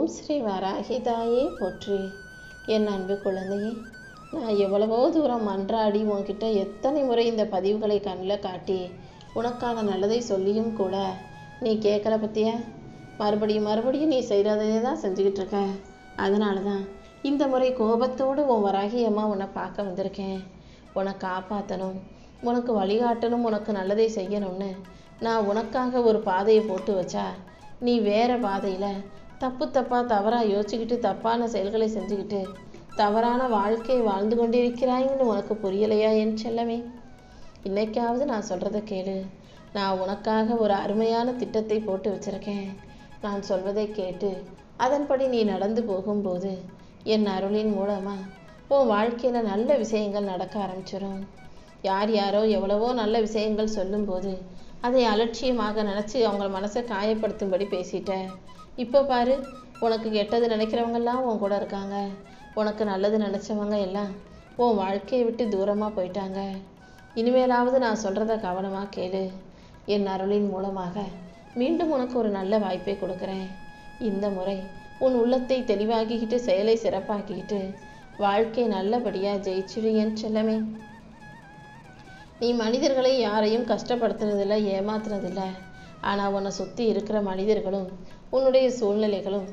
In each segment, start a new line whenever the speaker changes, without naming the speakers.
ஓம் ஸ்ரீ வராகி தாயே போற்றி. என் அன்பு குழந்தையே, நான் எவ்வளவோ தூரம் மன்றாடி உன்கிட்ட எத்தனை முறை இந்த பதிவுகளை கண்ணில் காட்டி உனக்கான நல்லதை சொல்லியும் கூட நீ கேட்கல பற்றியா? மறுபடியும் நீ செய்கிறதையே தான் செஞ்சுக்கிட்டு இருக்க. அதனால தான் இந்த முறை கோபத்தோடு உன் வராகி அம்மா உன்னை பார்க்க வந்திருக்கேன். உன்னை காப்பாற்றணும், உனக்கு வழிகாட்டணும், உனக்கு நல்லதை செய்யணும்னு நான் உனக்காக ஒரு பாதையை போட்டு வச்சா நீ வேற பாதையில் தவறாக யோசிச்சுக்கிட்டு தப்பான செயல்களை செஞ்சுக்கிட்டு தவறான வாழ்க்கையை வாழ்ந்து கொண்டிருக்கிறாய்ன்னு உனக்கு புரியலையா என் செல்லமே? இன்னைக்காவது நான் சொல்கிறத கேளு. நான் உனக்காக ஒரு அருமையான திட்டத்தை போட்டு வச்சுருக்கேன். நான் சொல்வதை கேட்டு அதன்படி நீ நடந்து போகும்போது என் அருளின் மூலமாக உன் வாழ்க்கையில் நல்ல விஷயங்கள் நடக்க ஆரம்பிச்சிடும். யாரோ எவ்வளவோ நல்ல விஷயங்கள் சொல்லும்போது அதை அலட்சியமாக நினச்சி அவங்க மனசை காயப்படுத்தும்படி பேசிட்டேன். இப்போ பாரு, உனக்கு கெட்டது நினைக்கிறவங்கெல்லாம் உன் கூட இருக்காங்க. உனக்கு நல்லது நினச்சவங்க எல்லாம் உன் வாழ்க்கையை விட்டு தூரமாக போயிட்டாங்க. இனிமேலாவது நான் சொல்கிறத கவனமாக கேளு. என் அருளின் மூலமாக மீண்டும் உனக்கு ஒரு நல்ல வாய்ப்பை கொடுக்குறேன். இந்த முறை உன் உள்ளத்தை தெளிவாக்கிக்கிட்டு செயலை சிறப்பாக்கிக்கிட்டு வாழ்க்கை நல்லபடியாக ஜெயிச்சிடு என் செல்லமே. நீ மனிதர்களை யாரையும் கஷ்டப்படுத்துறதில்லை, ஏமாத்துறதில்லை. ஆனால் உன்னை சுற்றி இருக்கிற மனிதர்களும் உன்னுடைய சூழ்நிலைகளும்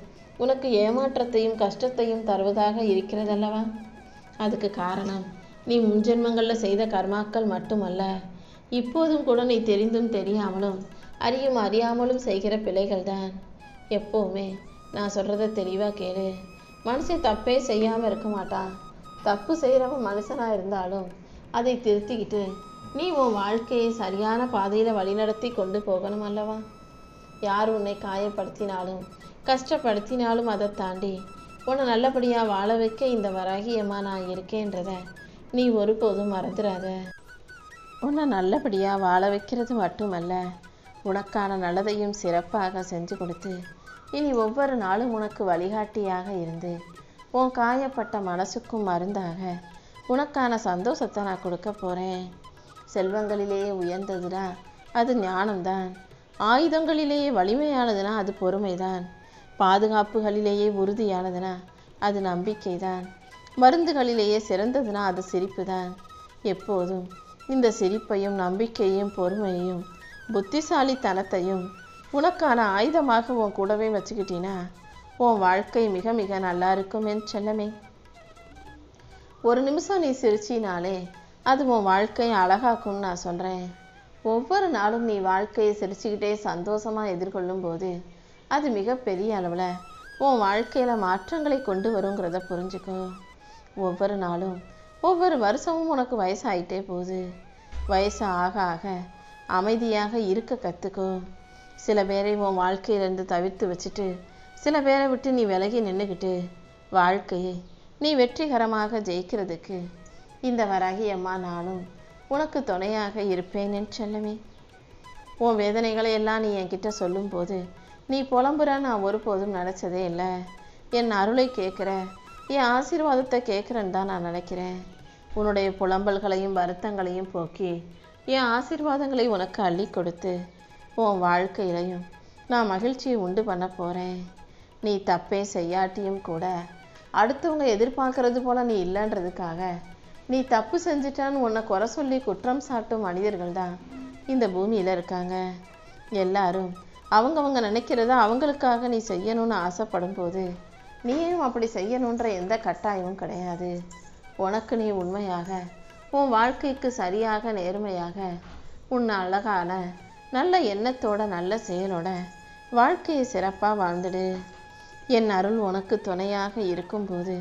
உனக்கு ஏமாற்றத்தையும் கஷ்டத்தையும் தருவதாக இருக்கிறதல்லவா? அதுக்கு காரணம் நீ முன்ஜென்மங்களில் செய்த கர்மாக்கள் மட்டுமல்ல, இப்போதும் கூட நீ தெரிந்தும் தெரியாமலும் அறியாமலும் செய்கிற பிழைகள் தான். எப்போவுமே நான் சொல்கிறத தெளிவாக கேளு. மனுஷன் தப்பே செய்யாமல் இருக்க மாட்டான். தப்பு செய்கிறவன் மனுஷனாக இருந்தாலும் அதை திருத்திக்கிட்டு நீ உன் வாழ்க்கையை சரியான பாதையில் வழிநடத்தி கொண்டு போகணும் அல்லவா? யார் உன்னை காயப்படுத்தினாலும் கஷ்டப்படுத்தினாலும் அதை தாண்டி உன்னை நல்லபடியாக வாழ வைக்க இந்த வராகியம்மா நான் இருக்கேன்றத நீ ஒருபோதும் மறந்துடாத. உன்னை நல்லபடியாக வாழ வைக்கிறது மட்டுமல்ல, உனக்கான நல்லதையும் சிறப்பாக செஞ்சு கொடுத்து இனி ஒவ்வொரு நாளும் உனக்கு வழிகாட்டியாக இருந்து உன் காயப்பட்ட மனசுக்கும் மருந்தாக உனக்கான சந்தோஷத்தை நான் கொடுக்க போகிறேன். செல்வங்களிலேயே உயர்ந்ததுனா அது ஞானம்தான். ஆயுதங்களிலேயே வலிமையானதுனா அது பொறுமைதான். பாதுகாப்புகளிலேயே உறுதியானதுனா அது நம்பிக்கை தான். மருந்துகளிலேயே சிறந்ததுனா அது சிரிப்பு தான். எப்போதும் இந்த சிரிப்பையும் நம்பிக்கையும் பொறுமையையும் புத்திசாலித்தனத்தையும் உனக்கான ஆயுதமாக உன் கூடவே வச்சுக்கிட்டீன்னா உன் வாழ்க்கை மிக மிக நல்லா இருக்கும் என் செல்லமே. ஒரு நிமிஷம் நீ சிரிச்சினாலே அது உன் வாழ்க்கையை அழகாக்கும்னு நான் சொல்கிறேன். ஒவ்வொரு நாளும் நீ வாழ்க்கையை சிரிச்சுக்கிட்டே சந்தோஷமாக எதிர்கொள்ளும் போது அது மிகப்பெரிய அளவில் உன் வாழ்க்கையில் மாற்றங்களை கொண்டு வருங்கிறத புரிஞ்சுக்கோ. ஒவ்வொரு நாளும் ஒவ்வொரு வருஷமும் உனக்கு வயசாகிட்டே போகுது. வயசு ஆக ஆக அமைதியாக இருக்க கற்றுக்கோ. சில பேரை உன் வாழ்க்கையிலேருந்து தவிர்த்து வச்சுட்டு சில பேரை விட்டு நீ விலகி நின்றுக்கிட்டு வாழ்க்கையை நீ வெற்றிகரமாக ஜெயிக்கிறதுக்கு இந்த வராகி அம்மா நானும் உனக்கு துணையாக இருப்பேன் என் செல்லமே. உன் வேதனைகளை எல்லாம் நீ என்கிட்ட சொல்லும்போது நீ புலம்புற நான் ஒருபோதும் நினச்சதே இல்லை. என் அருளை கேட்குற, என் ஆசீர்வாதத்தை கேட்குறேன்னு தான் நான் நினைக்கிறேன். உன்னுடைய புலம்பல்களையும் வருத்தங்களையும் போக்கி என் ஆசீர்வாதங்களை உனக்கு அள்ளி கொடுத்து உன் வாழ்க்கையிலையும் நான் மகிழ்ச்சியை உண்டு பண்ண போகிறேன். நீ தப்பே செய்யாட்டியும் கூட அடுத்தவங்க எதிர்பார்க்கறது போல் நீ இல்லைன்றதுக்காக நீ தப்பு செஞ்சிட்டான்னு உன்னை குறை சொல்லி குற்றம் சாட்டும் மனிதர்கள் தான் இந்த பூமியில் இருக்காங்க. எல்லாரும் அவங்கவங்க நினைக்கிறத அவங்களுக்காக நீ செய்யணும்னு ஆசைப்படும் போது நீயும் அப்படி செய்யணுன்ற எந்த கட்டாயமும் கிடையாது. உனக்கு நீ உண்மையாக உன் வாழ்க்கைக்கு சரியாக நேர்மையாக உன்னை அழகான நல்ல எண்ணத்தோட நல்ல செயலோட வாழ்க்கையை சிறப்பாக வாழ்ந்துடு. என் அருள் உனக்கு துணையாக இருக்கும்போது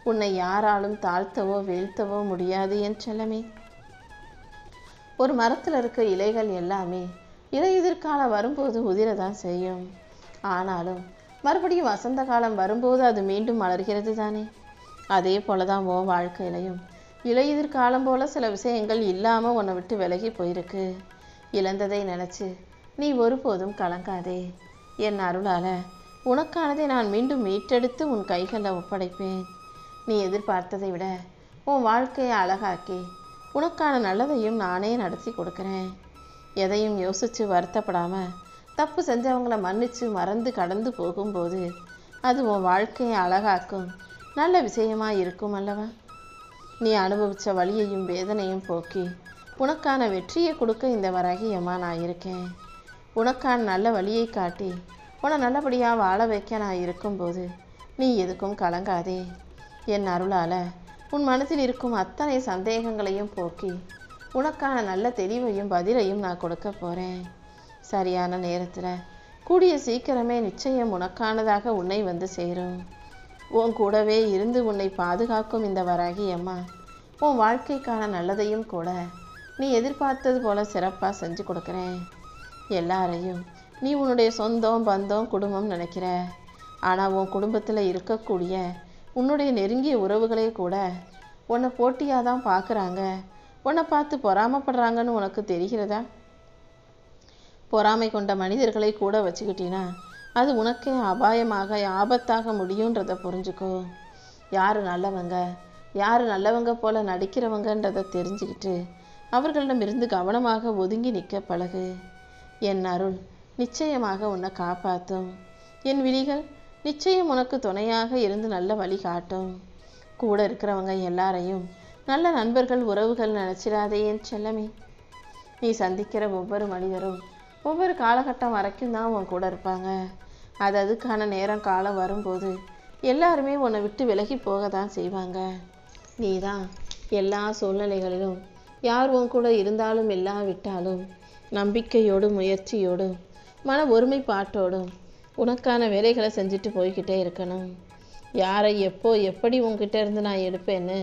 உன்னை யாராலும் தாழ்த்தவோ வீழ்த்தவோ முடியாது என் செல்லமே. ஒரு மரத்தில் இருக்க இலைகள் எல்லாமே இலையுதிர் காலம் வரும்போது உதிரதான் செய்யும். ஆனாலும் மறுபடியும் வசந்த காலம் வரும்போது அது மீண்டும் மலர்கிறது தானே. அதே போல தான் உன் வாழ்க்கையிலையும் இலையுதிர் காலம் போல சில விஷயங்கள் இல்லாமல் உன்னை விட்டு விலகி போயிருக்கு. இழந்ததை நினச்சி நீ ஒருபோதும் கலங்காதே. என் அருளால் உனக்கானதை நான் மீண்டும் மீட்டெடுத்து உன் கைகளில் ஒப்படைப்பேன். நீ எதிர்பார்த்ததை விட உன் வாழ்க்கையை அழகாக்கி உனக்கான நல்லதையும் நானே நடத்தி கொடுக்குறேன். எதையும் யோசித்து வருத்தப்படாமல் தப்பு செஞ்சவங்கள மன்னித்து மறந்து கடந்து போகும்போது அது உன் வாழ்க்கையை அழகாக்கும் நல்ல விஷயமாக இருக்கும் அல்லவா? நீ அனுபவித்த வலியையும் வேதனையும் போக்கி உனக்கான வெற்றியை கொடுக்க இந்த வராகி அம்மா நான் இருக்கேன். உனக்கான நல்ல வழியை காட்டி உன்னை நல்லபடியாக வாழ வைக்க நான் இருக்கும்போது நீ எதுக்கும் கலங்காதே. என் அருளால் உன் மனதில் இருக்கும் அத்தனை சந்தேகங்களையும் போக்கி உனக்கான நல்ல தெளிவையும் பதிலையும் நான் கொடுக்க போகிறேன். சரியான நேரத்தில் கூடிய சீக்கிரமே நிச்சயம் உனக்கானதாக உன்னை வந்து சேரும். உன் கூடவே இருந்து உன்னை பாதுகாக்கும் இந்த வராகி அம்மா உன் வாழ்க்கைக்கான நல்லதையும் கூட நீ எதிர்பார்த்தது போல சிறப்பாக செஞ்சு கொடுக்குறேன். எல்லாரையும் நீ உன்னுடைய சொந்தம் பந்தம் குடும்பம் நினைக்கிற. ஆனால் உன் குடும்பத்தில் இருக்கக்கூடிய உன்னுடைய நெருங்கிய உறவுகளே கூட உன்னை போட்டியாக தான் பார்க்குறாங்க. உன்னை பார்த்து பொறாமப்படுறாங்கன்னு உனக்கு தெரிகிறதா? பொறாமை கொண்ட மனிதர்களை கூட வச்சுக்கிட்டினா அது உனக்கே அபாயமாக ஆபத்தாக முடியுன்றதை புரிஞ்சுக்கோ. யார் நல்லவங்க போல நடிக்கிறவங்கன்றதை தெரிஞ்சுக்கிட்டு அவர்களிடமிருந்து கவனமாக ஒதுங்கி நிற்க பழகு. என் அருள் நிச்சயமாக உன்னை காப்பாற்றும். என் விழிகள் நிச்சயம் உனக்கு துணையாக இருந்து நல்ல வழி காட்டும். கூட இருக்கிறவங்க எல்லாரையும் நல்ல நண்பர்கள் உறவுகள் நினச்சிடாதே என் செல்லமே. நீ சந்திக்கிற ஒவ்வொரு மனிதரும் ஒவ்வொரு காலகட்டம் வரைக்கும் தான் உன் கூட இருப்பாங்க. அதுக்கான நேரம் காலம் வரும்போது எல்லாருமே உன்னை விட்டு விலகி போக தான் செய்வாங்க. நீ தான் எல்லா சூழ்நிலைகளிலும் யார் உன் கூட இருந்தாலும் இல்லாவிட்டாலும் நம்பிக்கையோடும் முயற்சியோடும் மன ஒருமைப்பாட்டோடும் உனக்கான வேலைகளை செஞ்சுட்டு போய்கிட்டே இருக்கணும். யாரை எப்போ எப்படி உன்கிட்ட இருந்து நான் எடுப்பேன்னு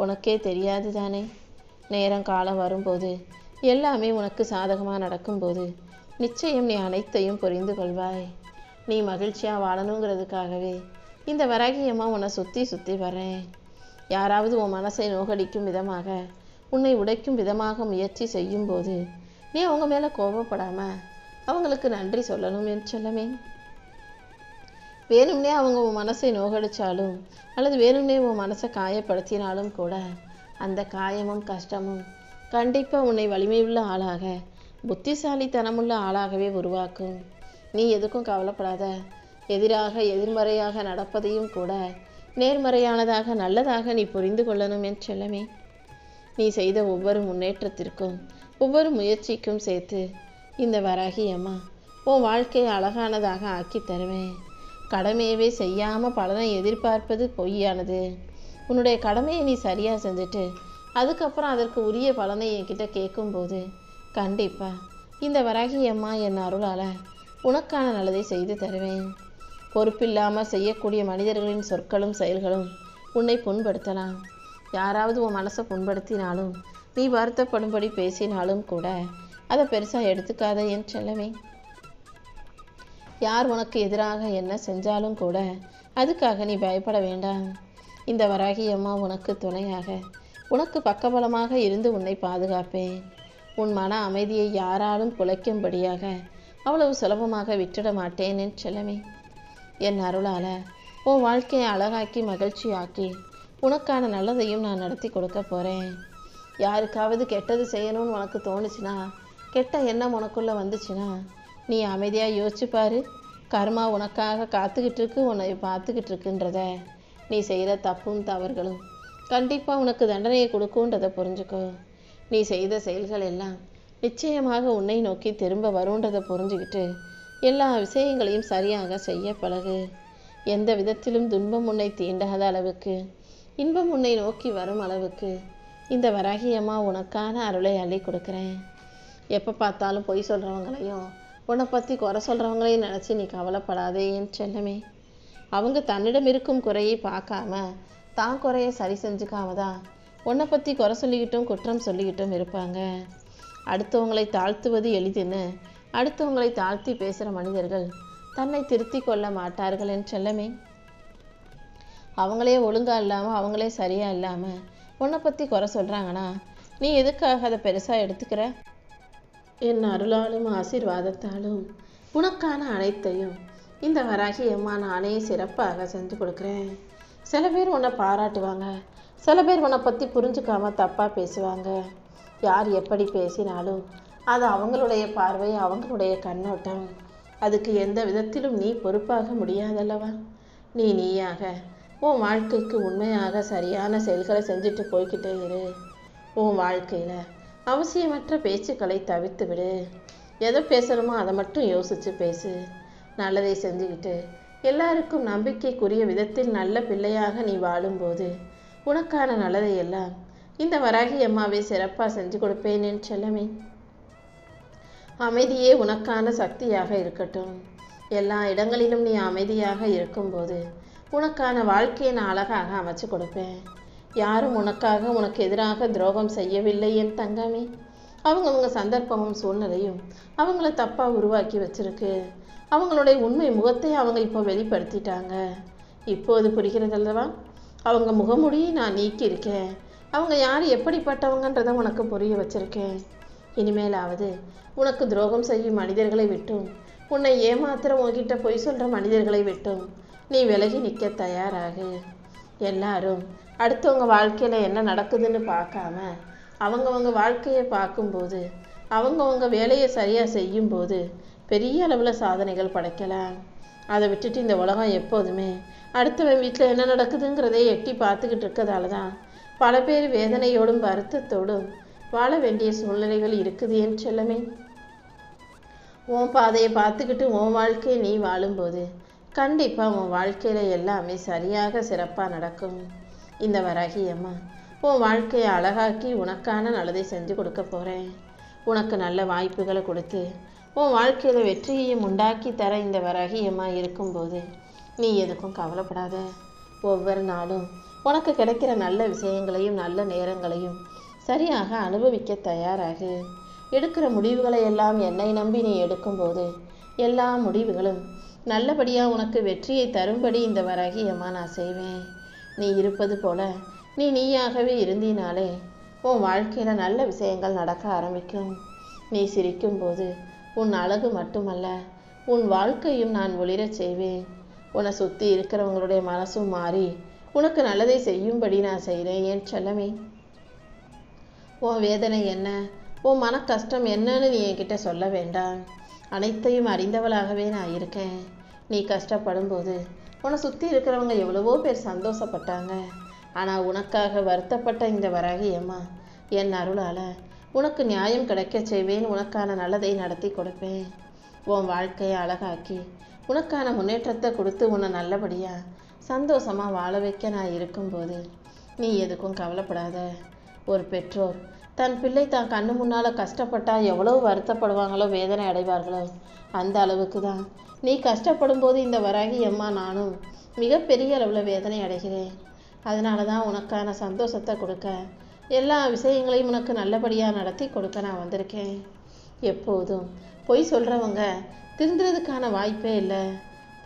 உனக்கே தெரியாது தானே. நேரம் காலம் வரும்போது எல்லாமே உனக்கு சாதகமாக நடக்கும்போது நிச்சயம் நீ அனைத்தையும் புரிந்து கொள்வாய். நீ மகிழ்ச்சியாக வாழணுங்கிறதுக்காகவே இந்த வராகியம்மா உன்னை சுற்றி வரேன். யாராவது உன் மனசை நோகடிக்கும் விதமாக உன்னை உடைக்கும் விதமாக முயற்சி செய்யும்போது நீ அவங்க மேலே கோபப்படாமல் அவங்களுக்கு நன்றி சொல்லணும் என்று சொல்லமே. வேணும்னே அவங்க உன் மனசை நோகடித்தாலும் அல்லது வேணும்னே உன் மனசை காயப்படுத்தினாலும் கூட அந்த காயமும் கஷ்டமும் கண்டிப்பாக உன்னை வலிமையுள்ள ஆளாக புத்திசாலித்தனமுள்ள ஆளாகவே உருவாக்கும். நீ எதுக்கும் கவலைப்படாத. எதிர்மறையாக நடப்பதையும் கூட நேர்மறையானதாக நல்லதாக நீ புரிந்து கொள்ளணும் என்று சொல்லமே. நீ செய்த ஒவ்வொரு முன்னேற்றத்திற்கும் ஒவ்வொரு முயற்சிக்கும் சேர்த்து இந்த வராகி அம்மா உன் வாழ்க்கையை அழகானதாக ஆக்கி தருவேன். கடமையவே செய்யாமல் பலனை எதிர்பார்ப்பது பொய்யானது. உன்னுடைய கடமையை நீ சரியாக செஞ்சுட்டு அதுக்கப்புறம் அதற்கு உரிய பலனை என்கிட்ட கேட்கும்போது கண்டிப்பாக இந்த வராகி அம்மா என் அருளால் உனக்கான நல்லதை செய்து தருவேன். பொறுப்பில்லாமல் செய்யக்கூடிய மனிதர்களின் சொற்களும் செயல்களும் உன்னை புண்படுத்தலாம். யாராவது உன் மனசை புண்படுத்தினாலும் நீ வருத்தப்படும்படி பேசினாலும் கூட அதை பெருசாக எடுத்துக்காத என் செல்லமே. யார் உனக்கு எதிராக என்ன செஞ்சாலும் கூட அதுக்காக நீ பயப்பட வேண்டாம். இந்த வராகி அம்மா உனக்கு துணையாக உனக்கு பக்கபலமாக இருந்து உன்னை பாதுகாப்பேன். உன் மன அமைதியை யாராலும் குலைக்கும்படியாக அவ்வளவு சுலபமாக விட்டுட மாட்டேன் என் செல்லமே. என் அருளால் உன் வாழ்க்கையை அழகாக்கி மகிழ்ச்சியாக்கி உனக்கான நல்லதையும் நான் நடத்தி கொடுக்க போகிறேன். யாருக்காவது கெட்டது செய்யணும்னு உனக்கு தோணுச்சுன்னா, கெட்ட எண்ணம் உனக்குள்ளே வந்துச்சுன்னா நீ அமைதியாக யோசிச்சுப்பாரு. கர்மா உனக்காக காத்துக்கிட்டு இருக்கு, உன்னை பார்த்துக்கிட்டு இருக்குன்றத. நீ செய்கிற தப்பும் தவறுகளும் கண்டிப்பாக உனக்கு தண்டனையை கொடுக்குன்றதை புரிஞ்சுக்கோ. நீ செய்த செயல்கள் எல்லாம் நிச்சயமாக உன்னை நோக்கி திரும்ப வருன்றதை புரிஞ்சுக்கிட்டு எல்லா விஷயங்களையும் சரியாக செய்ய பழகு. எந்த விதத்திலும் துன்பம் உன்னை தீண்டாத அளவுக்கு இன்பம் உன்னை நோக்கி வரும் அளவுக்கு இந்த வராகி அம்மா உனக்கான அருளை அள்ளி கொடுக்குறேன். எப்போ பார்த்தாலும் பொய் சொல்கிறவங்களையும் உன்னை பற்றி குறை சொல்கிறவங்களையும் நினச்சி நீ கவலைப்படாதே என் செல்லமே. அவங்க தன்னிடம் இருக்கும் குறையை பார்க்காம தான் குறையை சரி செஞ்சுக்காம தான் உன்னை பற்றி குறை சொல்லிக்கிட்டும் குற்றம் சொல்லிக்கிட்டும் இருப்பாங்க. அடுத்தவங்களை தாழ்த்துவது எளிதுன்னு அடுத்தவங்களை தாழ்த்தி பேசுகிற மனிதர்கள் தன்னை திருத்தி கொள்ள மாட்டார்கள் என் செல்லமே. அவங்களே ஒழுங்காக இல்லாமல் அவங்களே சரியாக இல்லாமல் உன்னை பற்றி குறை சொல்கிறாங்கன்னா நீ எதுக்காக அதை பெருசாக எடுத்துக்கிற? என் அருளாலும் ஆசீர்வாதத்தாலும் உனக்கான அனைத்தையும் இந்த வராகி அம்மா நானே சிறப்பாக செஞ்சு கொடுக்குறேன். சில பேர் உன்னை பாராட்டுவாங்க, சில பேர் உன்னை பற்றி புரிஞ்சுக்காம தப்பாக பேசுவாங்க. யார் எப்படி பேசினாலும் அது அவங்களுடைய பார்வை, அவங்களுடைய கண்ணோட்டம். அதுக்கு எந்த விதத்திலும் நீ பொறுப்பாக முடியாதல்லவா? நீயாக உன் வாழ்க்கைக்கு உண்மையாக சரியான செயல்களை செஞ்சுட்டு போய்கிட்டே இரு. உன் வாழ்க்கையில் அவசியமற்ற பேச்சுக்களை தவிர்த்து விடு. எதை பேசணுமோ அதை மட்டும் யோசித்து பேசு. நல்லதை செஞ்சுக்கிட்டு எல்லாருக்கும் நம்பிக்கைக்குரிய விதத்தில் நல்ல பிள்ளையாக நீ வாழும்போது உனக்கான நல்லதை எல்லாம் இந்த வராகி அம்மாவை சிறப்பாக செஞ்சு கொடுப்பேன் என் செல்லமே. அமைதியே உனக்கான சக்தியாக இருக்கட்டும். எல்லா இடங்களிலும் நீ அமைதியாக இருக்கும்போது உனக்கான வாழ்க்கையை நான் அழகாக அமைச்சு கொடுப்பேன். யாரும் உனக்கு எதிராக துரோகம் செய்யவில்லை என் தங்கமே. அவங்கவுங்க சந்தர்ப்பமும் சூழ்நிலையும் அவங்கள தப்பாக உருவாக்கி வச்சிருக்கு. அவங்களுடைய உண்மை முகத்தை அவங்க இப்போ வெளிப்படுத்திட்டாங்க. இப்போது புரிகிறதல்லவா? அவங்க முகமூடியை நான் நீக்கியிருக்கேன். அவங்க யார் எப்படிப்பட்டவங்கன்றதை உனக்கு புரிய வச்சிருக்கேன். இனிமேலாவது உனக்கு துரோகம் செய்யும் மனிதர்களை விட்டும் உன்னை ஏமாத்திர உன்கிட்ட பொய் சொல்கிற மனிதர்களை விட்டும் நீ விலகி நிற்க தயாராகு. எல்லாரும் அடுத்தவங்க வாழ்க்கையில் என்ன நடக்குதுன்னு பார்க்காம அவங்கவங்க வாழ்க்கையை பார்க்கும்போது அவங்கவங்க வேலையை சரியாக செய்யும்போது பெரிய அளவில் சாதனைகள் படைக்கலாம். அதை விட்டுட்டு இந்த உலகம் எப்போதுமே அடுத்தவன் வீட்டில் என்ன நடக்குதுங்கிறதே எட்டி பார்த்துக்கிட்டு இருக்கிறதால தான் பல பேர் வேதனையோடும் வருத்தத்தோடும் வாழ வேண்டிய சூழ்நிலைகள் இருக்குது என் செல்லமே. உன் பாதையை பார்த்துக்கிட்டு உன் வாழ்க்கையை நீ வாழும்போது கண்டிப்பாக உன் வாழ்க்கையில் எல்லாமே சரியாக சிறப்பாக நடக்கும். இந்த வராகி அம்மா உன் வாழ்க்கையை அழகாக்கி உனக்கான நல்லதை செஞ்சு கொடுக்க போகிறேன். உனக்கு நல்ல வாய்ப்புகளை கொடுத்து உன் வாழ்க்கையில் வெற்றியையும் உண்டாக்கி தர இந்த வராகி அம்மா இருக்கும்போது நீ எதுக்கும் கவலைப்படாத. ஒவ்வொரு நாளும் உனக்கு கிடைக்கிற நல்ல விஷயங்களையும் நல்ல நேரங்களையும் சரியாக அனுபவிக்க தயாராகு. எடுக்கிற முடிவுகளை எல்லாம் என்னை நம்பி நீ எடுக்கும்போது எல்லா முடிவுகளும் நல்லபடியாக உனக்கு வெற்றியை தரும்படி இந்த வராகி அம்மா நான் செய்வேன். நீ இருப்பது போல நீயாகவே இருந்தினாலே உன் வாழ்க்கையில் நல்ல விஷயங்கள் நடக்க ஆரம்பிக்கும். நீ சிரிக்கும்போது உன் அழகு மட்டுமல்ல உன் வாழ்க்கையும் நான் ஒளிரச் செய்வேன். உன்னை சுற்றி இருக்கிறவங்களுடைய மனசும் மாறி உனக்கு நல்லதை செய்யும்படி நான் செய்கிறேன் என் செல்லமே. உன் வேதனை என்ன, உன் மன கஷ்டம் என்னன்னு நீ என்கிட்ட சொல்ல வேண்டாம். அனைத்தையும் அறிந்தவளாகவே நான் இருக்கேன். நீ கஷ்டப்படும் போது உன்னை சுற்றி இருக்கிறவங்க எவ்வளவோ பேர் சந்தோஷப்பட்டாங்க. ஆனால் உனக்காக வருத்தப்பட்ட இந்த வராகி அம்மா என் அருளால் உனக்கு நியாயம் கிடைக்க செய்வேன். உனக்கான நல்லதை நடத்தி கொடுப்பேன். உன் வாழ்க்கையை அழகாக்கி உனக்கான முன்னேற்றத்தை கொடுத்து உன்னை நல்லபடியாக சந்தோஷமாக வாழ வைக்க நான் இருக்கும்போது நீ எதுக்கும் கவலைப்படாத. ஒரு பெற்றோர் தன் பிள்ளை தான் கண்ணு முன்னால் கஷ்டப்பட்டால் எவ்வளோ வருத்தப்படுவாங்களோ வேதனை அடைவார்களோ அந்த அளவுக்கு தான் நீ கஷ்டப்படும் போது இந்த வராகி அம்மா நானும் மிகப்பெரிய அளவில் வேதனை அடைகிறேன். அதனால தான் உனக்கான சந்தோஷத்தை கொடுக்க எல்லா விஷயங்களையும் உனக்கு நல்லபடியாக நடத்தி கொடுக்க நான் வந்திருக்கேன். எப்போதும் பொய் சொல்கிறவங்க திருந்துறதுக்கான வாய்ப்பே இல்லை.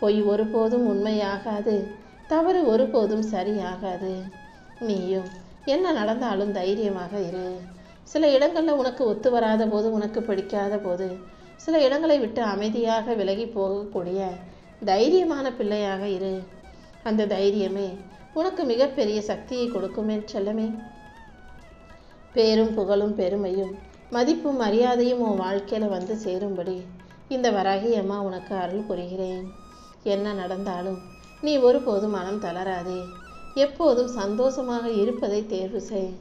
பொய் ஒருபோதும் உண்மையாகாது, தவறு ஒருபோதும் சரியாகாது. நீயும் என்ன நடந்தாலும் தைரியமாக இரு. சில இடங்களில் உனக்கு ஒத்து வராத போது, உனக்கு பிடிக்காத போது, சில இடங்களை விட்டு அமைதியாக விலகி போகக்கூடிய தைரியமான பிள்ளையாக இரு. அந்த தைரியமே உனக்கு மிகப்பெரிய சக்தியை கொடுக்குமே செல்லமே. பேரும் புகழும் பெருமையும் மதிப்பும் மரியாதையும் உன் வாழ்க்கையில் வந்து சேரும்படி இந்த வராகி அம்மா உனக்கு அருள் புரிகிறேன். என்ன நடந்தாலும் நீ ஒருபோதும் மனம் தளராதே. எப்போதும் சந்தோஷமாக இருப்பதை தேர்வு செய்.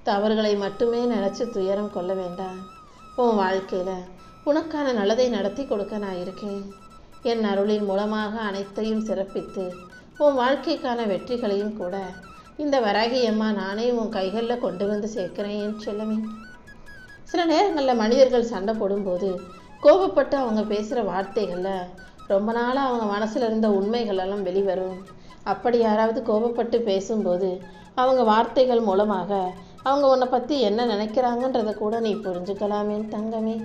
தவறுகளை மட்டுமே நினச்சி துயரம் கொள்ள வேண்டாம். உன் வாழ்க்கையில் உனக்கான நல்லதை நடத்தி கொடுக்க நான் இருக்கேன். என் அருளின் மூலமாக அனைத்தையும் சிறப்பித்து உன் வாழ்க்கைக்கான வெற்றிகளையும் கூட இந்த வராகி அம்மா நானே உன் கைகளில் கொண்டு வந்து சேர்க்கிறேன் என் செல்லமே. சில நேரங்களில் மனிதர்கள் சண்டை போடும்போது கோபப்பட்டு அவங்க பேசுகிற வார்த்தைகளில் ரொம்ப நாளாக அவங்க மனசில் இருந்த உண்மைகளெல்லாம் வெளிவரும். அப்படி யாராவது கோபப்பட்டு பேசும்போது அவங்க வார்த்தைகள் மூலமாக அவங்க உன்னை பற்றி என்ன நினைக்கிறாங்கன்றதை கூட நீ புரிஞ்சுக்கலாமே தங்கமே.